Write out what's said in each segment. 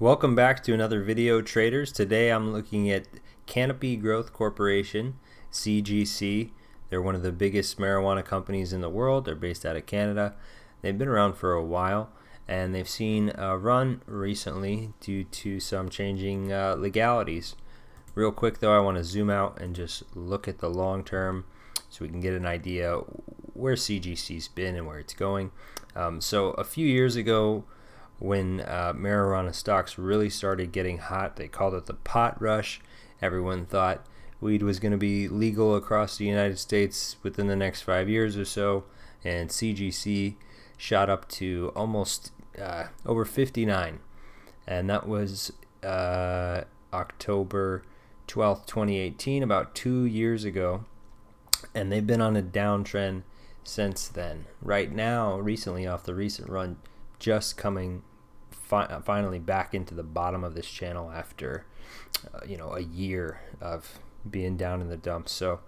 Welcome back to another video, traders. Today I'm looking at Canopy Growth Corporation, CGC. They're one of the biggest marijuana companies in the world. They're based out of Canada. They've been around for a while, and they've seen a run recently due to some changing legalities. Real quick though, I want to zoom out and just look at the long term so we can get an idea where CGC's been and where it's going. So a few years ago, when marijuana stocks really started getting hot, they called it the pot rush. Everyone thought weed was going to be legal across the United States within the next 5 years or so, and CGC shot up to almost over 59, and that was October 12th, 2018, about 2 years ago, and they've been on a downtrend since then. Right now, recently off the recent run, just coming finally back into the bottom of this channel after a year of being down in the dumps. So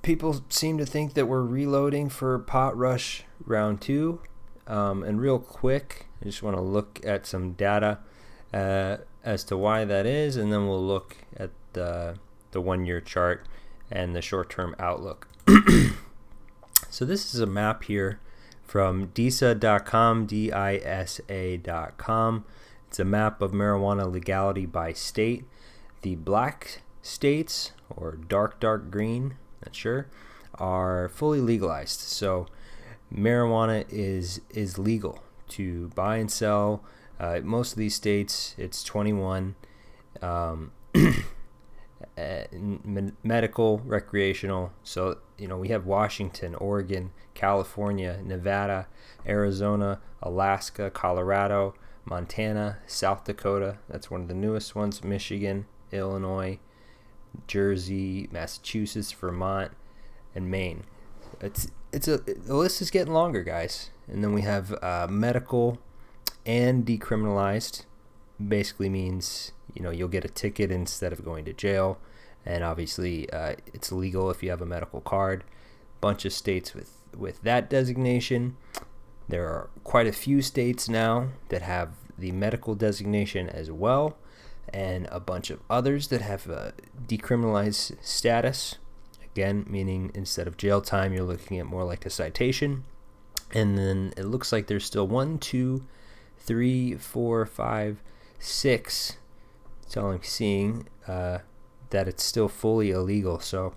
people seem to think that we're reloading for pot rush round 2, and real quick I just want to look at some data as to why that is, and then we'll look at the 1 year chart and the short-term outlook. So this is a map here from disa.com, DISA.com. It's a map of marijuana legality by state. The black states, or dark green, not sure, are fully legalized. So marijuana is legal to buy and sell. Most of these states, it's 21. Medical, recreational. So we have Washington, Oregon, California, Nevada, Arizona, Alaska, Colorado, Montana, South Dakota, that's one of the newest ones, Michigan, Illinois, Jersey, Massachusetts, Vermont, and Maine. The list is getting longer, guys. And then we have medical and decriminalized. Basically means you'll get a ticket instead of going to jail, and obviously it's legal if you have a medical card. Bunch of states with that designation. There are quite a few states now that have the medical designation as well, and a bunch of others that have a decriminalized status, again meaning instead of jail time you're looking at more like a citation. And then it looks like there's still 1, 2, 3, 4, 5, 6. That's all I'm seeing, that it's still fully illegal. So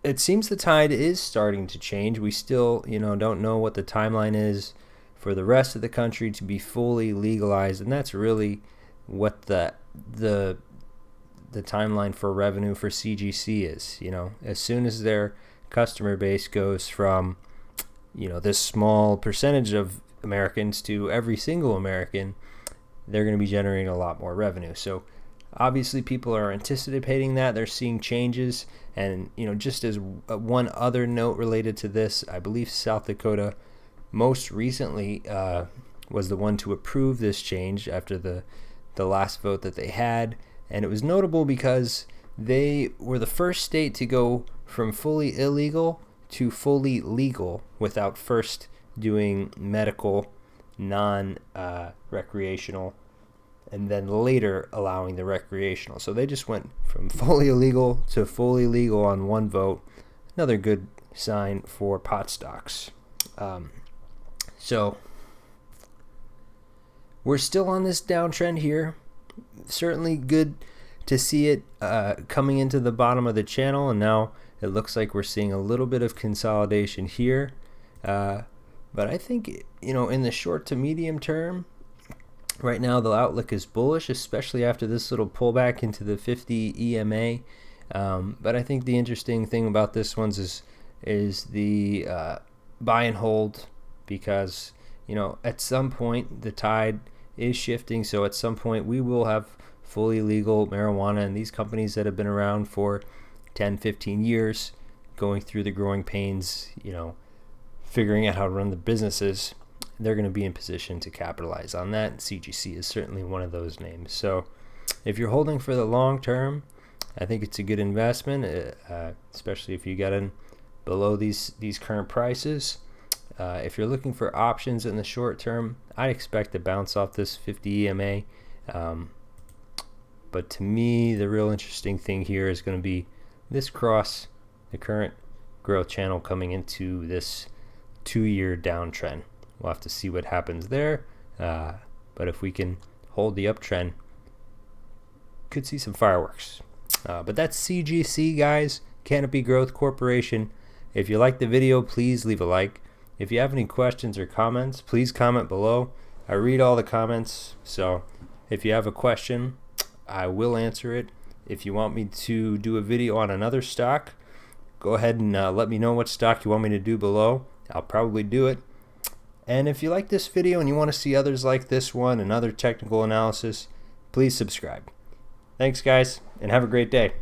it seems the tide is starting to change. We still don't know what the timeline is for the rest of the country to be fully legalized, and that's really what the timeline for revenue for CGC is. As soon as their customer base goes from this small percentage of Americans to every single American, they're going to be generating a lot more revenue. So obviously people are anticipating that. They're seeing changes. And just as one other note related to this, I believe South Dakota most recently was the one to approve this change after the last vote that they had. And it was notable because they were the first state to go from fully illegal to fully legal without first doing medical, non-recreational, and then later allowing the recreational. So they just went from fully illegal to fully legal on one vote. Another good sign for pot stocks. So we're still on this downtrend here. Certainly good to see it coming into the bottom of the channel, and now it looks like we're seeing a little bit of consolidation here. But I think, in the short to medium term, right now the outlook is bullish, especially after this little pullback into the 50 EMA. But I think the interesting thing about this one is the buy and hold, because, at some point the tide is shifting. So at some point we will have fully legal marijuana, and these companies that have been around for 10, 15 years, going through the growing pains, figuring out how to run the businesses, they're going to be in position to capitalize on that. CGC is certainly one of those names. So if you're holding for the long term, I think it's a good investment, especially if you get in below these current prices. If you're looking for options in the short term, I'd expect to bounce off this 50 EMA. But to me, the real interesting thing here is going to be this cross, the current growth channel coming into this 2-year downtrend. We'll have to see what happens there. But if we can hold the uptrend, could see some fireworks. But that's CGC, guys, Canopy Growth Corporation. If you like the video, please leave a like. If you have any questions or comments, please comment below. I read all the comments, so if you have a question, I will answer it. If you want me to do a video on another stock, go ahead and let me know what stock you want me to do below. I'll probably do it. And if you like this video and you want to see others like this one and other technical analysis, please subscribe. Thanks, guys, and have a great day.